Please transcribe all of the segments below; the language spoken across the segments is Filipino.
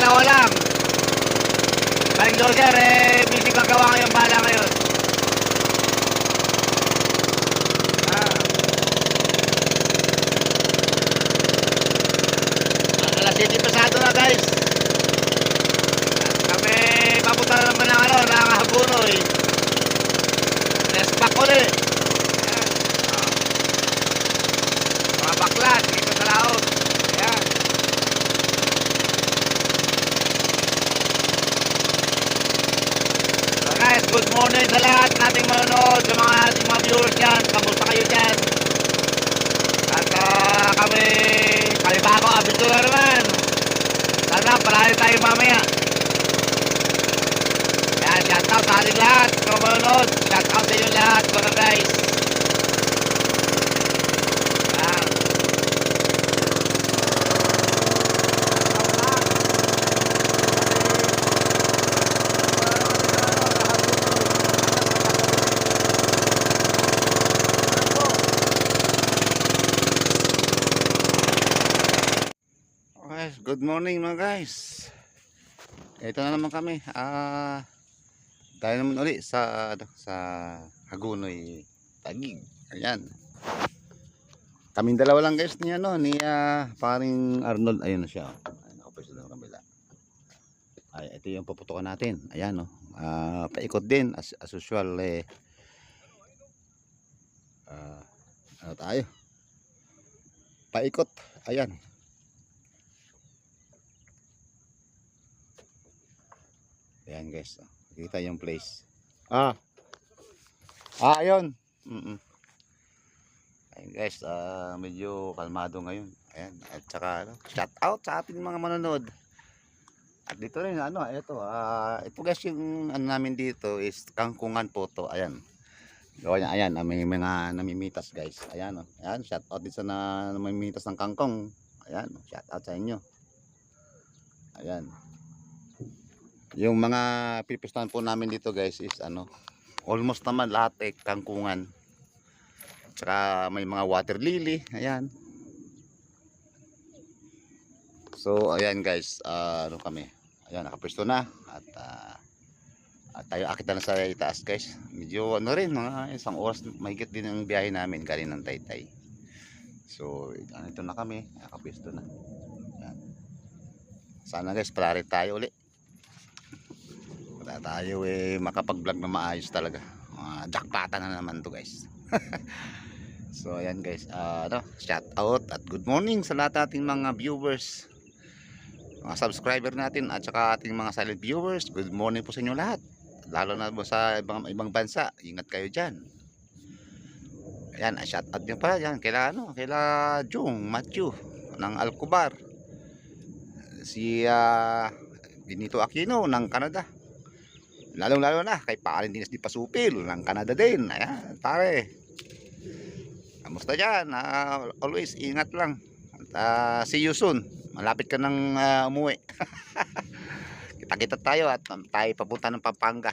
dalawa lang. Paring Dodger, busy magawa ngayong bala ngayon. Alas 7 pasado na guys. At kami papunta na naman ng Hagunoy. Let's back ulit. Ayan. Mga baklat dito sa laot. Ayan. So guys, good morning sa lahat nating manonood, sa mga ating mga viewers dyan. Kamusta kayo dyan? At kami bago aventura naman. Sana palagi tayo mamaya. Yan, shoutout sa ating lahat mga manonood. Shoutout sa inyo lahat mga guys. Yan. Okay, good morning mga guys. Ito na naman kami. Tayo naman uli sa Hagunoy Taguig. Ayan. Kaming dalawa lang guys ni paring Arnold. Ayun na siya. Ayun, nakapwesto na kabila. Ay, ito yung puputukan natin. Ayan paikot din as usual ano tayo? Paikot. Ayan. Ayan guys, kita yung place. Ayun. Ayan guys, medyo kalmado ngayon. Ayan, at saka shout out sa ating mga manonood. At dito rin ito guys yung namin dito is kangkungan po to. Ayan. Gawa niya, ayan, may mga namimitas guys. Ayan ayan, shout out din sa namimitas ng kangkong. Ayan, shout out sa inyo. Ayan. Yung mga pipistahan po namin dito guys is almost naman lahat kangkungan. Tsaka may mga water lily, ayan. So ayan guys, kami. Ayan, nakapwesto na at tayo akit na sa itaas guys. Medyo rin mga isang oras mahigit din ang biyahe namin galing ng Taytay. So ito na kami, nakapwesto na. Ayan. Sana guys, palari tayo ulit. Tayo makapag-vlog na maayos talaga. Jackpatan na naman to guys. So ayan guys, shout out at good morning sa lahat ating mga viewers, mga subscriber natin at saka ating mga silent viewers. Good morning po sa inyo lahat, lalo na po sa ibang bansa. Ingat kayo dyan. Ayan, shout out nyo pa yan kaila Jung Matthew ng Alcobar, si Benito Aquino ng Canada, lalo na kay Paring Dinas Di Pasupil ng Canada din. Ayan pare, kamusta dyan? Always ingat lang at see you soon. Malapit ka nang umuwi. Kita tayo at tayo papunta ng Pampanga.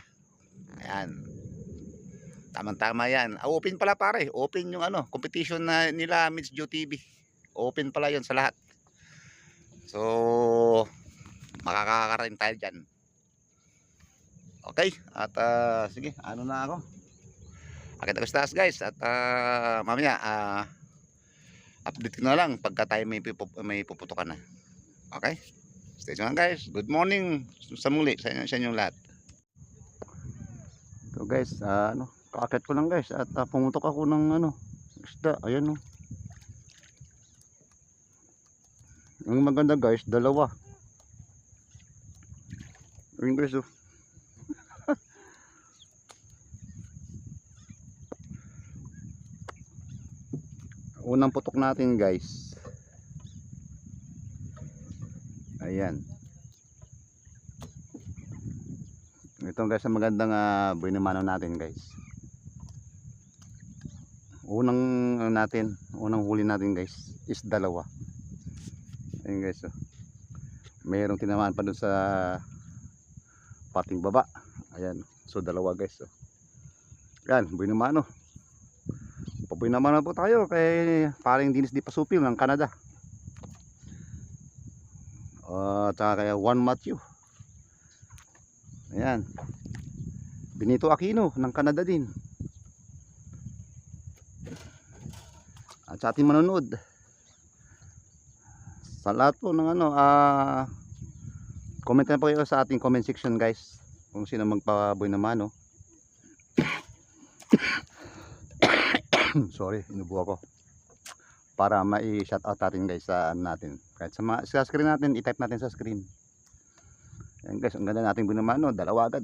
Ayan, tamang-tama yan. Open pala pare, open yung competition na nila Miss Joe TV. Open pala yun sa lahat. So makakarating tayo dyan. Okay, at sige, na ako. Akit ako sa taas guys at mamaya update ko na lang pagka tayo may puputukan na. Okay, stay tuned guys. Good morning sa muli sa inyong lahat. So guys, kaakit ko lang guys at pumutok ako ng isda. Ayan ang maganda guys, dalawa. Ayun guys unang putok natin guys. Ayan. Ito guys ang magandang binamano natin guys. Unang huli natin guys is dalawa. Ayan guys mayroong tinamaan pa dun sa pating baba. Ayan, so dalawa guys yan, binamano. Paboy naman po tayo kay Paring Dinas Di Pasupil ng Canada. Tsaka kaya Juan Matthew. Ayan. Benito Aquino ng Canada din. At sa ating manonood, sa lahat po ng comment na po kayo sa ating comment section guys, kung sino magpaboy na mano. Sorry, inubo ako. Para mai-shoutout natin guys sa natin. Kahit sa screen natin, i-type natin sa screen. Ayan guys, ang ganda nating bunamano, dalawa agad.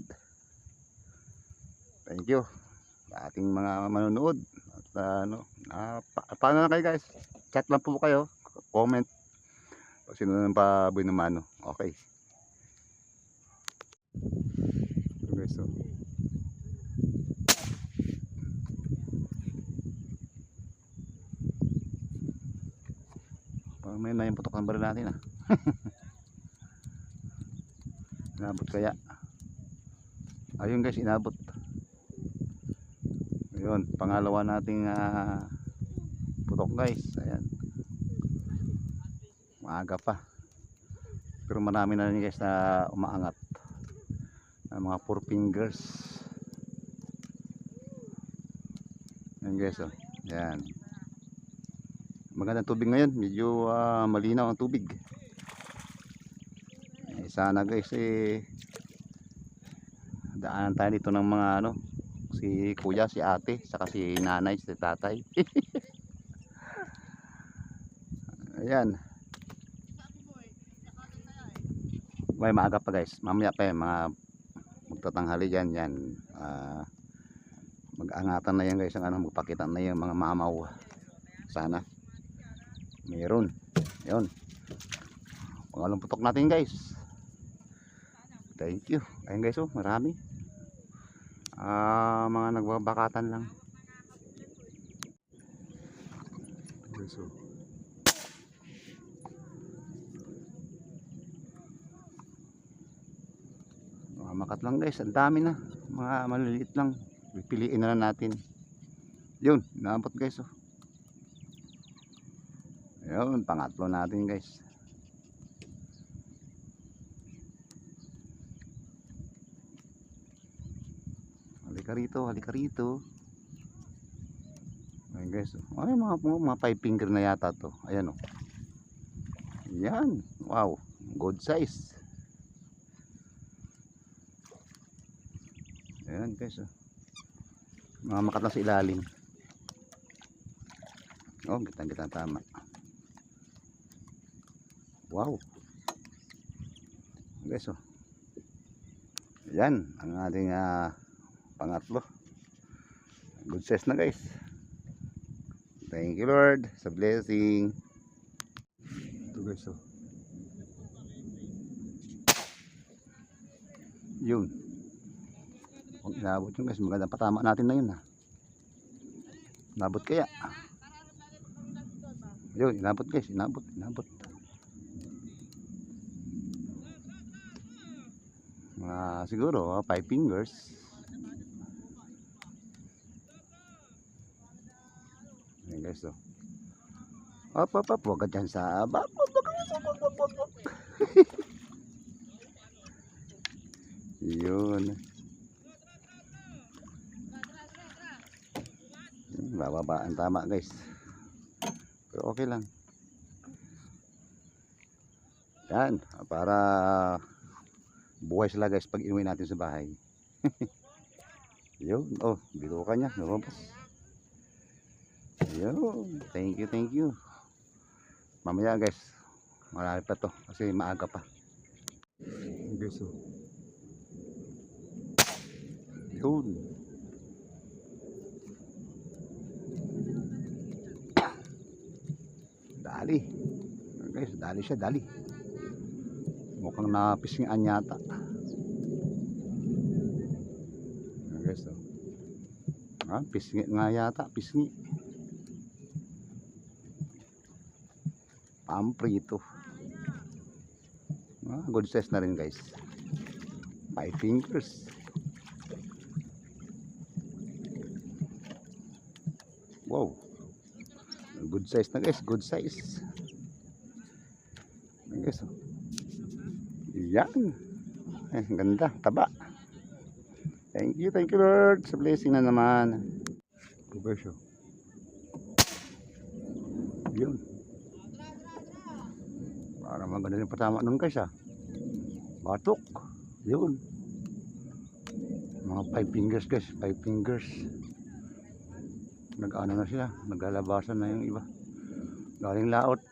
Thank you sa ating mga manonood. At paano na kayo guys? Chat lang po kayo, comment. Pag sino nang paboy na mano. Okay. Ito guys, so. Parang may na yung putok ng baril natin Inabot kaya. Ayun guys, inabot. Ayun, pangalawa nating putok guys. Ayan. Maaga pa. Pero marami na rin guys na umaangat. Mga 4 fingers. Ayan guys, oh. Ayan. Magandang tubig ngayon. Medyo malinaw ang tubig. Sana guys daanan tayo dito ng mga si kuya, si ate, saka si nanay, si tatay. Ayan. May maaga pa guys. Mamaya pa mga magtatanghali yan. Mag-angatan na yan guys. Magpakita na yung mga mamaw. Sana mayroon. Yun. Pangalong putok natin guys. Thank you. Ayun guys, marami. Mga nagbabakatan lang. Guys, mga makat lang guys, ang dami na. Mga maliliit lang. Pipiliin na lang natin. Yun, naabot guys. Yun, pangatlo natin guys. Halika rito, halika rito. Ayan guys, ay mga 5 finger na yata to. Ayan yan, wow, good size. Ayan guys, mga makat na sa ilalim. Kita tama. Wow guys, ayan ang ating pangatlo. Good size na guys. Thank you Lord sa blessing. Ito guys, yun. Kung inabot yun guys, maganda patama natin na yun inabot kaya. Yun, inabot guys, inabot. Siguro 5 fingers. Ayan guys, Up, huwag ka dyan sa bak. Yun. Bababa ang tama guys. Pero okay lang. Yan, para buhay sila guys pag inuwi natin sa bahay. Yun, dito ka niya, lumabas. Yun, thank you. Mamaya guys, marami pa to kasi maaga pa. Guys, yun. Dali. Guys, dali siya, dali. Mukhang napisngian yata. Guys, pisngi nga yata, pisngi. Pamprito. Good size na rin guys. 5 fingers. Wow. Good size na guys, good size. Ayan guys, Yan. Ay, ang ganda. Taba. Thank you Lord. Sa blessing na naman. Pupesyo. Yun. Para maganda yung patama nun guys ah. Batok. Yun. Mga 5 fingers guys. 5 fingers. Nag-ano na sila. Naglalabasan na yung iba. Galing laot.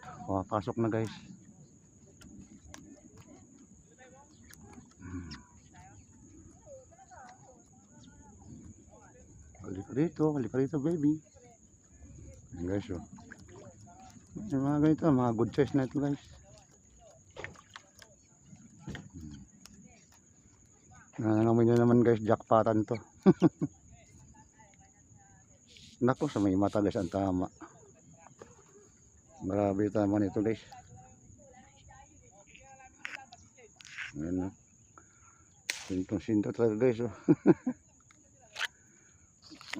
Pasok na guys. Halika rito baby. Ayan guys oh. Yung mga ganito, mga good size na ito guys. Nangangamoy na naman guys, jackpotan to. Nako, sa may mata guys, ang tama. Marami tama nito guys. Ayan o. Sintong-sinto talaga guys oh.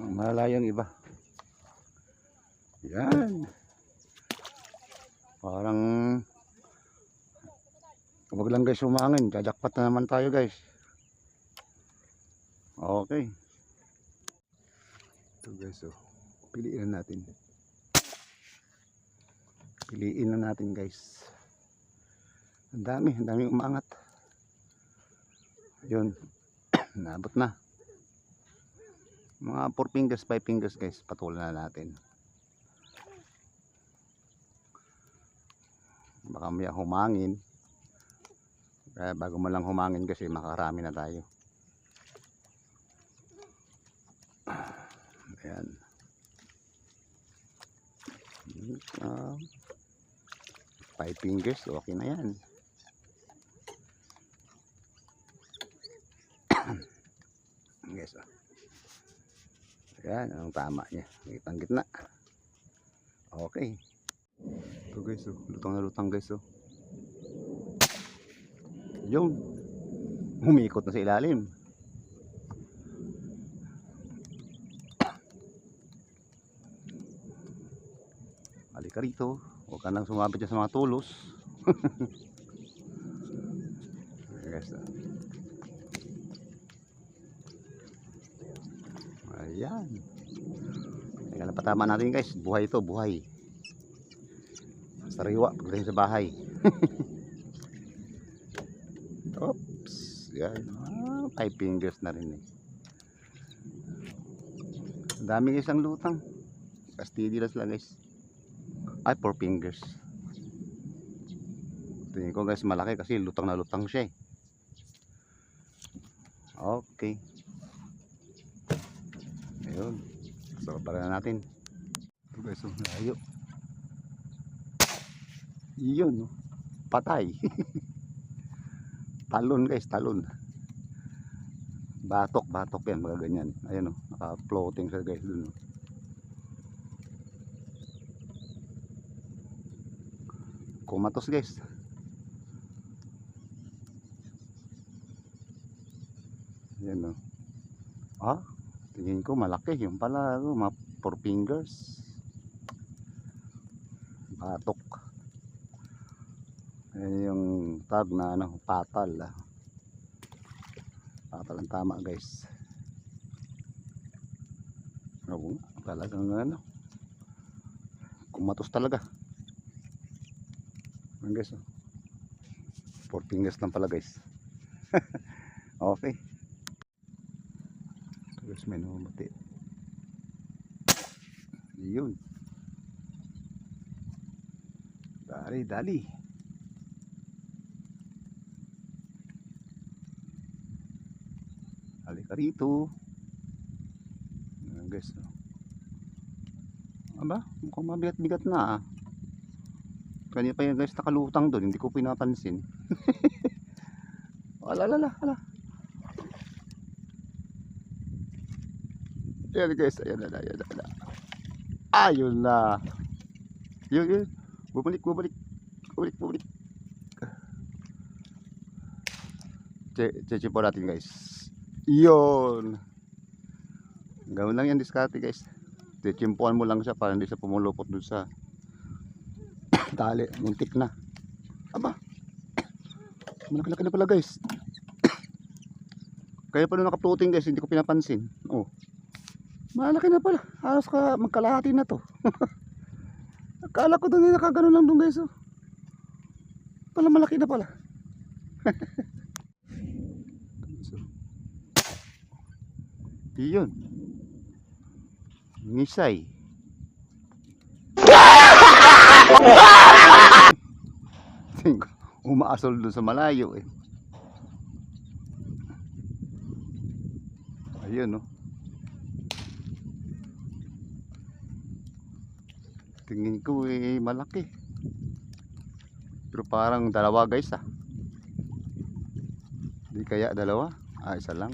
Malalayang iba. Yan. Parang wag lang guys umangin, jajakpat na naman tayo guys. Okay. Ito guys oh. Piliin na natin. Piliin na natin guys. Ang dami umangat. Ayun. Naabot na. Mga 4 fingers, 5 fingers guys, patulan na natin. Baka may humangin. Kaya bago man lang humangin kasi makarami na tayo. Ayan. 5 fingers, okay na yan. Guys, ayan, ang tama niya. Itang gitna. Okay. Ito guys, lutang na lutang guys. Yung humikot na sa ilalim. Halika rito. Huwag ka nang sumabit sa mga tulos. Guys, ayan. Ayan ang patama natin guys. Buhay ito, buhay. Sariwa pagdating sa bahay. Oops. Yan. 5 fingers na rin eh. Ang dami guys ang lutang. Kastidilas lang guys. Ay 4 fingers. Tingin ko guys malaki kasi lutang na lutang siya eh. Okay. Ayun. So para na natin. Ito guys layo. Yun, patay. Talon guys, talon. Batok yan, mga ganyan. Ayan o, naka-floating siya guys dun. Kumatos guys. Ayan o. Tingin ko malaki. Yung pala, mga 4 fingers. Batok. Yung tag na patal patal ang tama guys. Talagang kumatos talaga. Ayan guys 4 fingers lang pala guys. Okay guys, may namumuti. Yun, dali halika rito. Ayan guys aba, mukhang mabigat-bigat na kanina pa yan guys nakalutang doon, hindi ko pinapansin. Ala. Ayan guys, ayan na. Ayun na. Yun. Bumalik. Check po natin guys. Yun. Gawin lang yan diskarte guys. Chimpuan mo lang siya para hindi siya pumulupot dun sa tali. Muntik na. Aba. Malaki-laki na pala guys. Kaya pa nung naka-floating guys, hindi ko pinapansin. Oh. Malaki na pala. Halos magkalahati na to. Akala ko doon nakagano lang doon guys. Oh. Pala malaki na pala. So, yun. Ngisay. Umaasol doon sa malayo eh. Ayun no. Tingin ko eh malaki. Pero parang dalawa guys ah. Di kaya dalawa? Ah, isa lang.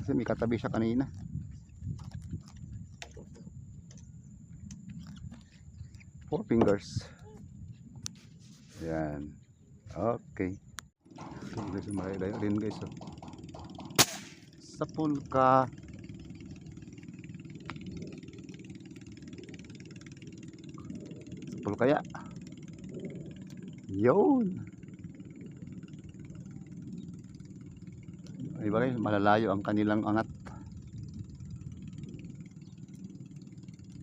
Kasi may katabi siya kanina. Four fingers. Yan. Okay. So guys, malayo rin guys. Oh. Sa pulka. Sa pulkaya. Yun. Ay ba guys, malalayo ang kanilang angat.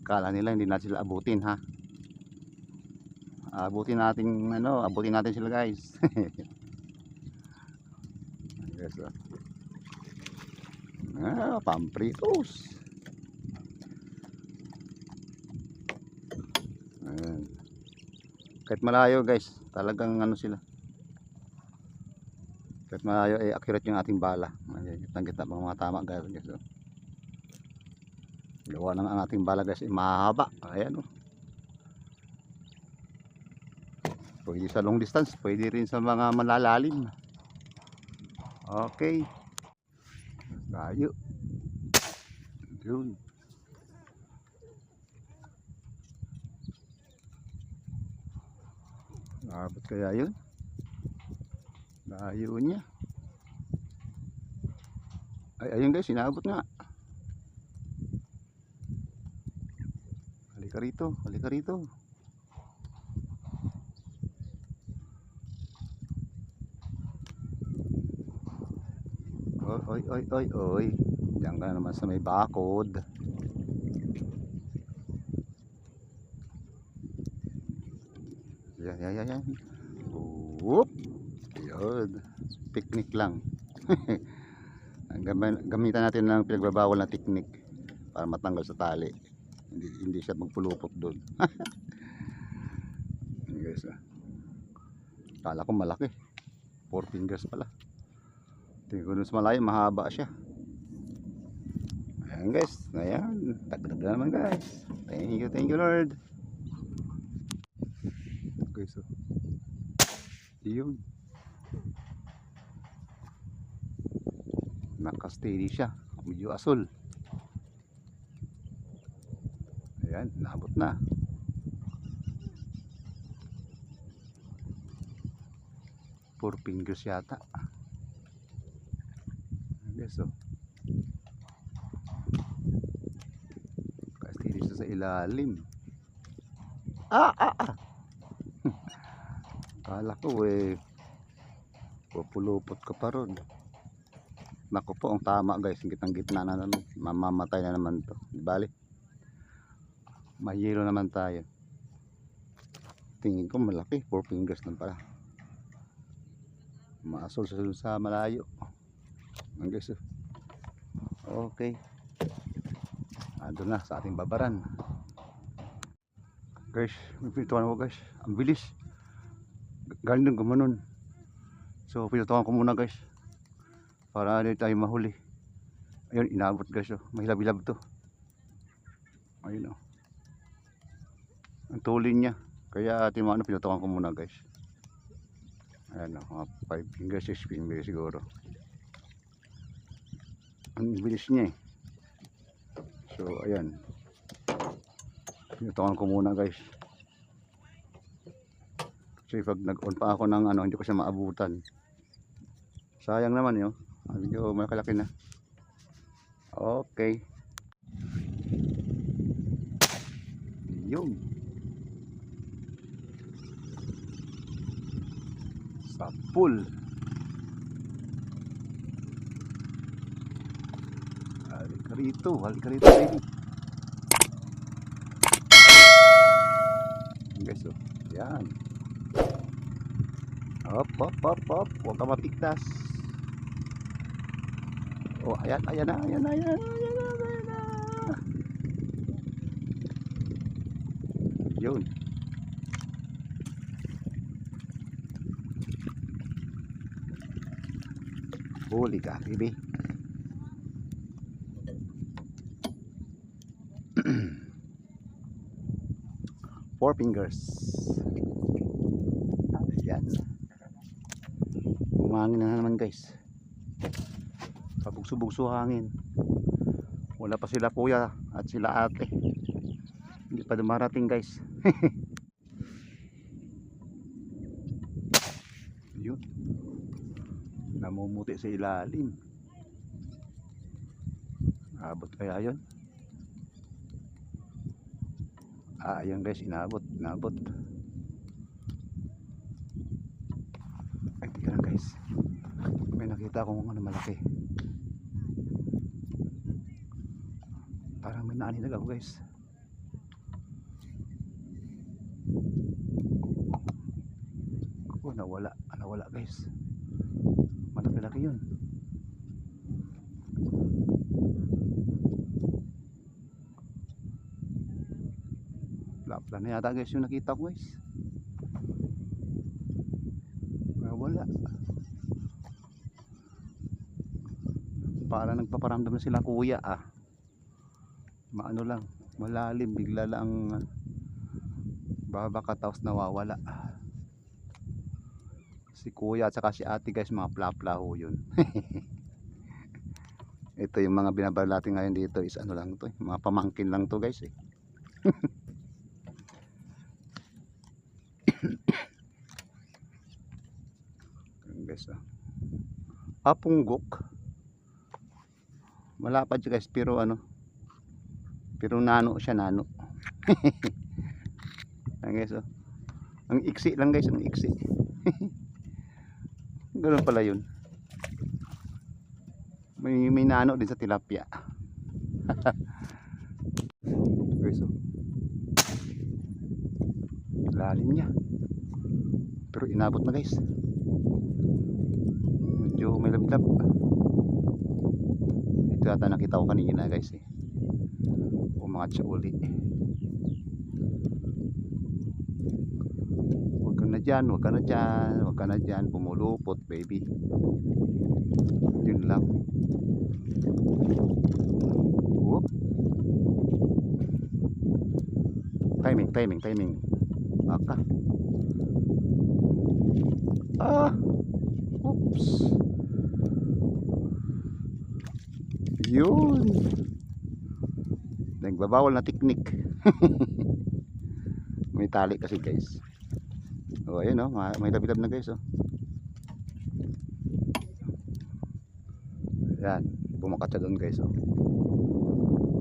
Kala nila hindi natin sila abutin ha. Abutin natin sila guys. Yes, pampritos. Ayan. Kahit malayo guys, talagang ano sila. Kahit malayo eh accurate yung ating bala. Kita mga tama guys. Gawa ng ang ating bala guys, mahaba. Ayan oh. Pwede sa long distance, pwede rin sa mga malalalim. Okay. Layo. Yun. Abot kaya yun? Layo niya. Ay, ayun guys, inaabot nga. Halika rito, halika rito. Oy. Diyan ka naman sa may bakod. Yan. Whoop. Yun. Picnic lang. Gamitan natin ng pinagbabawal na technique para matanggal sa tali. Hindi siya magpulupot doon. Guys, kala ko malaki. 4 fingers pala. Tingnan ko sa malayo, mahaba siya. Ayan guys, ayan. Tagdag na naman guys. Thank you Lord. Okay, so yun. Nakasteady siya. Medyo asol. Ayan, naabot na. Four fingers yata. Yes, so kasteady siya sa ilalim. Kala ko eh pupulupot ka pa ron. Naku po, ang tama guys, gitna na naman, mamamatay na naman to. Di bali, mahilo naman tayo. Tingin ko malaki, 4 fingers lang pala. Maasol sa malayo. Ang guys, okay. Ando na sa ating babaran. Guys, may pinutuan ko guys. Ang bilis. Galing din gumanon. So pinutuan ko muna guys. Para hindi tayo mahuli. Ayun, inabot guys. Oh. Mahilab-hilab to. Ayun oh. Ang tuloy niya. Kaya pinutuan ko muna guys. Ayan oh. 5 fingers, 6 fingers siguro. Ang bilis niya eh. So ayan. Pinutukan ko muna guys. Kasi pag nag-on pa ako ng hindi ko siya maabutan. Sayang naman yun. Medyo malaki na. Okay. Yun. Papul. Halika rito baby. Guys, oh. Yan. Hop. Huwag ka mapigtas. Oh, ayan na. Yun. Huli ka, baby. Four fingers. Ayan. Umangin na naman guys. Pabugso-bugso hangin. Wala pa sila kuya at sila ate. Hindi pa dumarating guys. Yun. Namumuti sa ilalim. Abot kaya yun? Ayan guys, inabot. Ay, tika lang guys. May nakita akong ano malaki. Parang may naaninag ako guys. Oh, nawala guys. Malaki-laki yun. Lapla na yata guys yung nakita ko guys. Wala. Para nagpaparamdam na sila kuya Maano lang, malalim, bigla lang babaka tapos nawawala. Si kuya at saka si ate guys, mga plapla ho yun. Ito yung mga binabar natin ngayon dito is ano lang to, mga pamangkin lang to guys guys Punggok. Malapad siya guys pero pero nano siya. Ayan guys ang iksi lang guys, ang iksi. Ganun pala yun. May nano din sa tilapia. Guys lalim niya. Pero inabot na guys. Medyo may lablab. Ito yata nakita ko kanina guys umangat siya uli. Huwag ka na dyan, pumulupot baby. Yun lang. Whoop. Timing baka oops. Yun, nagbabawal na teknik. May tali kasi guys. Ayun may tabi-tab na guys yan, bumakat siya doon guys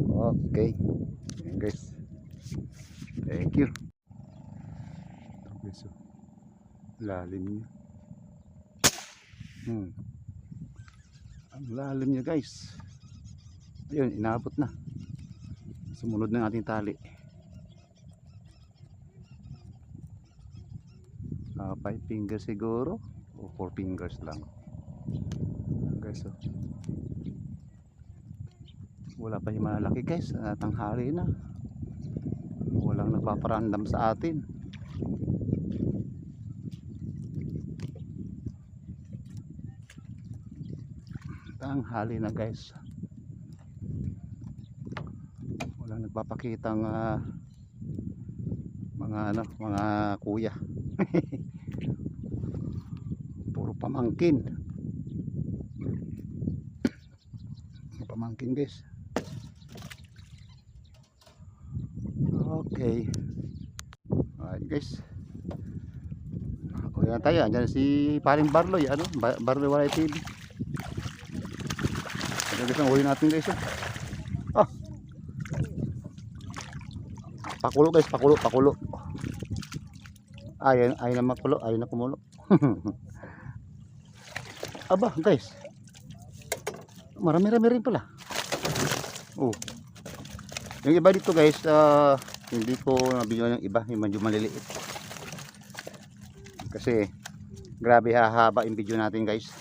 okay. Ayan guys, thank you. Ito guys lalim niya. Ang lalim niya guys. Ayun, inabot na. Sumunod na ating tali. 5 fingers siguro o 4 fingers lang guys wala pa yung malaki guys. Tanghali na, walang nagpaparandam sa atin. Tanghali na guys, walang nagpapakitang mga kuya. Puro pamangkin guys. Okay, alright guys, okay na tayo. Andyan si paring Barloy, Barloy Waray TV. Ito guys ang huli natin guys pakulo guys, pakulo. Ayun na makulo, ayun na kumulo. Aba, guys. Marami-rami rin pala. Oh. Yung iba dito guys, hindi ko nabigyan ng iba, yung medyo maliliit. Kasi grabe hahaba yung video natin guys.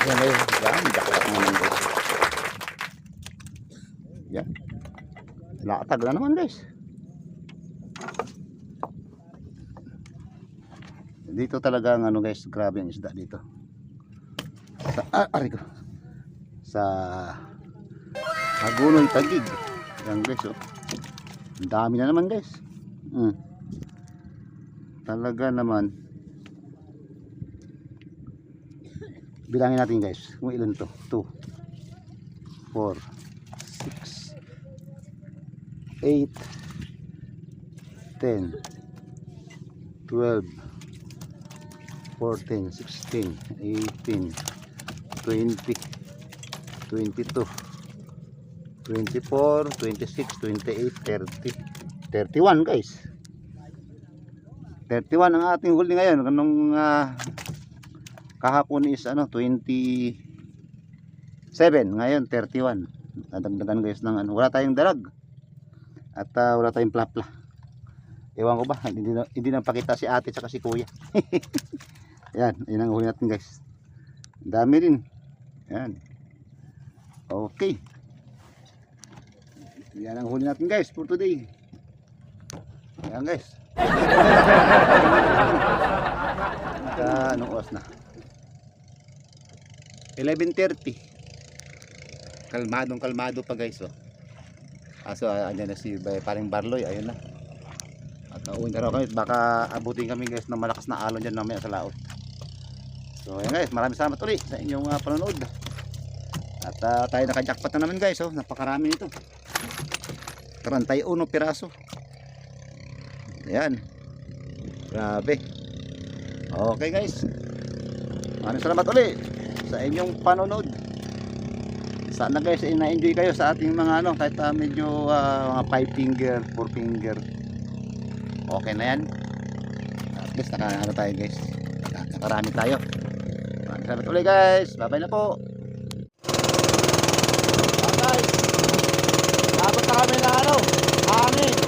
Yan guys, yan, jackpot naman guys. Yan. Latag na naman guys. Dito talaga ang ano guys, grabe ang isda dito. Sa ari ko. Sa Hagunoy Taguig. Yan guys, oh. Ang dami na naman guys. Talaga naman. Bilangin natin guys kung ilan to. 2 4 6 8 10 12 14 16 18 20 22 24 26 28 30 31 guys. 31 ang ating huli ngayon. Kanong kahapon is 27, ngayon 31. Nadagdagan guys ng wala tayong dalag at wala tayong plapla. Ewan ko ba, hindi na pakita si ate at si kuya. Yan, yun ang huli natin guys. Ang dami rin. Yan. Okay. Yan ang huli natin guys for today. Yan guys. Anong oras na? 11:30. Kalmado pa guys, oh. Aso andyan na si paring Barloy, ayun na. At uuwi na raw kami, baka abutin kami guys ng malakas na alon dyan mamaya sa laot. So ayan guys, maraming salamat ulit sa inyong panonood. At tayo naka-jackpot na naman guys, oh. Napakarami nito. 31 piraso. Ayan. Grabe. Okay guys. Maraming salamat ulit sa inyong panonood. Sana guys na-enjoy kayo sa ating mga kahit medyo mga 5 finger, 4 finger. Okay na yan. At least tayo guys. Nakarami tayo. Maraming salamat ulit guys. Bye bye na po. Bye guys. Labot na kami na hangin.